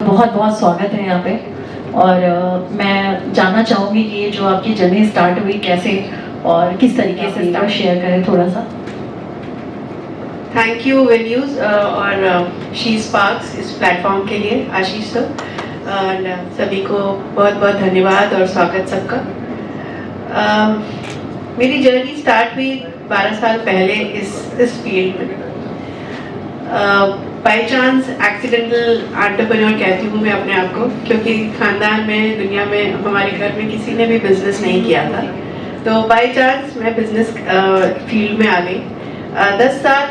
बहुत बहुत स्वागत है यहाँ पे। और मैं जानना चाहूँगी कि ये जो आपकी जर्नी स्टार्ट हुई कैसे और किस तरीके से स्टार्ट, शेयर करें थोड़ा सा। थैंक यू वेन्यूज और शी स्पार्क्स इस प्लेटफॉर्म के लिए, आशीष सर और सभी को बहुत बहुत धन्यवाद और स्वागत सबका। मेरी जर्नी स्टार्ट हुई 12 साल पहले इस फील्ड में। बाय चांस एक्सीडेंटल एंटरप्रेन्योर कहती हूँ मैं अपने आप को, क्योंकि खानदान में, दुनिया में, हमारे घर में किसी ने भी बिजनेस नहीं किया था। तो बाय चांस मैं बिजनेस फील्ड में आ गई। 10 साल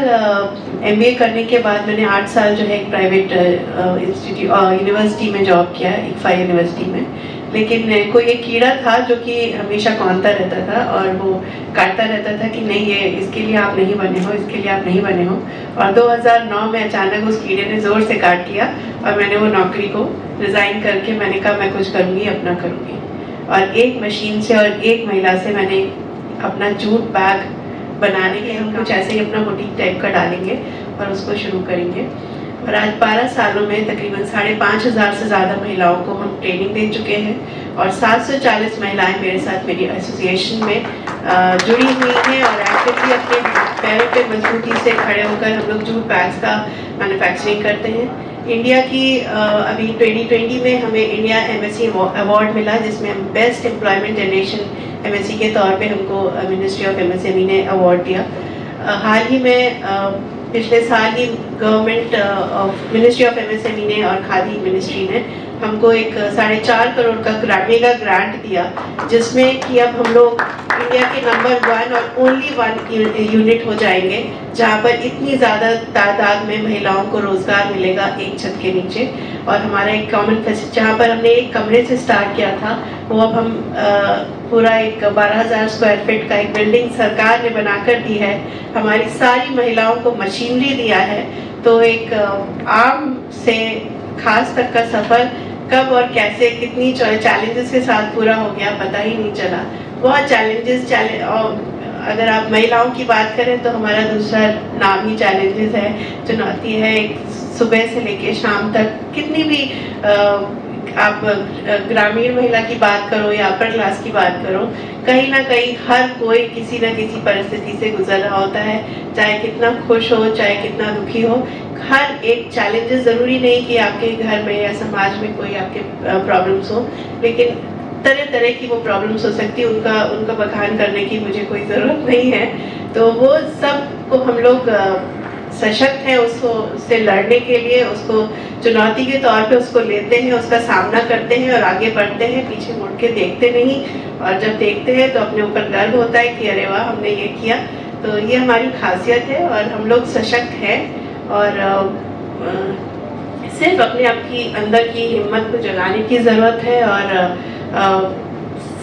MBA करने के बाद मैंने 8 साल जो है एक प्राइवेट यूनिवर्सिटी में जॉब किया, ICFA यूनिवर्सिटी में। लेकिन कोई एक कीड़ा था जो कि हमेशा कौंधता रहता था और वो काटता रहता था कि नहीं, ये इसके लिए आप नहीं बने हो, इसके लिए आप नहीं बने हो। और 2009 में अचानक उस कीड़े ने ज़ोर से काट लिया और मैंने वो नौकरी को रिज़ाइन करके मैंने कहा मैं कुछ करूँगी, अपना करूँगी। और एक मशीन से और एक महिला से मैंने अपना जूट बैग बनाने के, हम कुछ ऐसे ही अपना बुटीक टाइप का डालेंगे और उसको शुरू करेंगे। और आज 12 सालों में तकरीबन 5,500 से ज़्यादा महिलाओं को हम ट्रेनिंग दे चुके हैं और 740 महिलाएं मेरे साथ मेरी एसोसिएशन में जुड़ी हुई हैं और एक्टिवली अपने पैरों पे मजबूती से खड़े होकर हम लोग जूट बैग्स का मैन्युफैक्चरिंग करते हैं। इंडिया की अभी 2020 में हमें इंडिया MSc अवार्ड मिला, जिसमें हम बेस्ट एम्प्लॉयमेंट जनरेशन MSc के तौर पे हमको मिनिस्ट्री ऑफ MSME ने अवार्ड दिया। हाल ही में पिछले साल ही government of ministry of MSME ने और खादी मिनिस्ट्री ने हमको एक 4.5 करोड़ का मेगा ग्रांट दिया, जिसमें कि अब हम लोग इंडिया के नंबर 1 और ओनली 1 यूनिट हो जाएंगे जहां पर इतनी ज़्यादा तादाद में महिलाओं को रोज़गार मिलेगा एक छत के नीचे। और हमारा एक कॉमन फैसिलिटी जहाँ पर हमने एक कमरे से स्टार्ट किया था, वो अब हम पूरा एक 12,000 स्क्वायर फीट का एक बिल्डिंग सरकार ने बनाकर दी है। हमारी सारी महिलाओं को मशीनरी दिया है। तो एक आम से खास तक का सफ़र कब और कैसे कितनी चैलेंजेस के साथ पूरा हो गया पता ही नहीं चला। बहुत चैलेंजेस और अगर आप महिलाओं की बात करें तो हमारा दूसरा नाम ही चैलेंजेस है, चुनौती है। एक सुबह से लेके शाम तक कितनी भी आप ग्रामीण महिला की बात करो या अपर क्लास की बात करो, कहीं ना कहीं हर कोई किसी न किसी परिस्थिति से गुजर रहा होता है, चाहे कितना खुश हो चाहे कितना दुखी हो। हर एक चैलेंजेस ज़रूरी नहीं कि आपके घर में या समाज में कोई आपके प्रॉब्लम्स हो, लेकिन तरह तरह की वो प्रॉब्लम्स हो सकती है। उनका बखान करने की मुझे कोई ज़रूरत नहीं है। तो वो सब को हम लोग सशक्त हैं, उससे लड़ने के लिए उसको चुनौती के तौर पे उसको लेते हैं, उसका सामना करते हैं और आगे बढ़ते हैं, पीछे मुड़ के देखते नहीं। और जब देखते हैं तो अपने ऊपर गर्व होता है कि अरे वाह, हमने ये किया। तो ये हमारी खासियत है और हम लोग सशक्त हैं और सिर्फ अपने आप की अंदर की हिम्मत को जगाने की ज़रूरत है और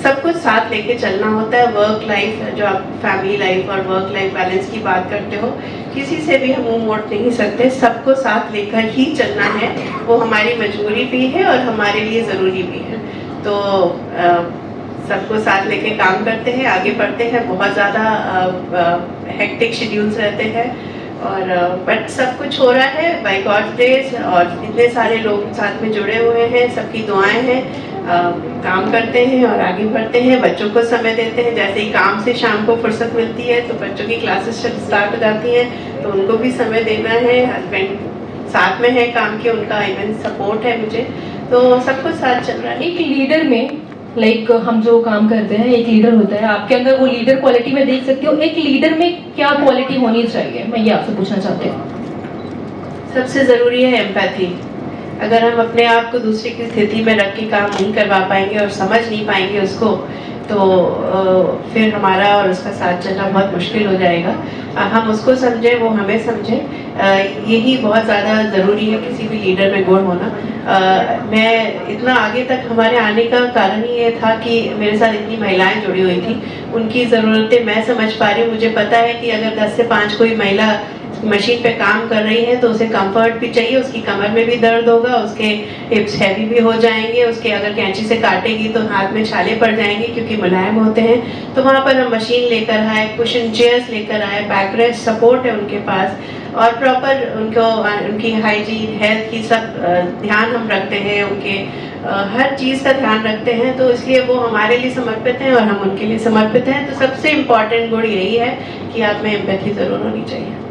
सब कुछ साथ लेके चलना होता है। वर्क लाइफ, जो आप फैमिली लाइफ और वर्क लाइफ बैलेंस की बात करते हो, किसी से भी हम मुंह मोड़ नहीं सकते, सबको साथ लेकर ही चलना है। वो हमारी मजबूरी भी है और हमारे लिए ज़रूरी भी है। तो सबको साथ लेके काम करते हैं, आगे बढ़ते हैं। बहुत ज़्यादा हेक्टिक शेड्यूल्स रहते हैं और बट सब कुछ हो रहा है बाय गॉड्स ग्रेस और इतने सारे लोग साथ में जुड़े हुए हैं, सबकी दुआएं हैं। काम करते हैं और आगे बढ़ते हैं, बच्चों को समय देते हैं। जैसे ही काम से शाम को फुर्सत मिलती है तो बच्चों की क्लासेस स्टार्ट हो जाती हैं, तो उनको भी समय देना है। हस्बैंड साथ में है काम के, उनका इवन सपोर्ट है मुझे, तो सब कुछ साथ चल रहा है। एक लीडर में हम जो काम करते हैं, एक लीडर होता है, आपके अंदर वो लीडर क्वालिटी में देख सकते हो। एक लीडर में क्या क्वालिटी होनी चाहिए, मैं ये आपसे पूछना चाहती हूँ। सबसे ज़रूरी है एम्पैथी। अगर हम अपने आप को दूसरे की स्थिति में रख के काम नहीं करवा पाएंगे और समझ नहीं पाएंगे उसको, तो फिर हमारा और उसका साथ चलना बहुत मुश्किल हो जाएगा। हम उसको समझें, वो हमें समझे, यही बहुत ज़्यादा ज़रूरी है किसी भी लीडर में गुण होना। मैं इतना आगे तक हमारे आने का कारण ही ये था कि मेरे साथ इतनी महिलाएं जुड़ी हुई थी, उनकी ज़रूरतें मैं समझ पा रही हूँ। मुझे पता है कि अगर 10 से 5 कोई महिला मशीन पे काम कर रही है तो उसे कंफर्ट भी चाहिए, उसकी कमर में भी दर्द होगा, उसके हिप्स हैवी भी हो जाएंगे, उसके अगर कैंची से काटेगी तो हाथ में छाले पड़ जाएंगे क्योंकि मुलायम होते हैं। तो वहाँ पर हम मशीन लेकर आए, कुशन चेयर्स लेकर आए, बैक रेस्ट सपोर्ट है उनके पास, और प्रॉपर उनको उनकी हाइजीन हेल्थ की सब ध्यान हम रखते हैं, उनके हर चीज़ का ध्यान रखते हैं, तो इसलिए वो हमारे लिए समर्पित हैं और हम उनके लिए समर्पित हैं। तो सबसे इम्पॉर्टेंट गुण यही है कि आप में एम्पैथी ज़रूर होनी चाहिए।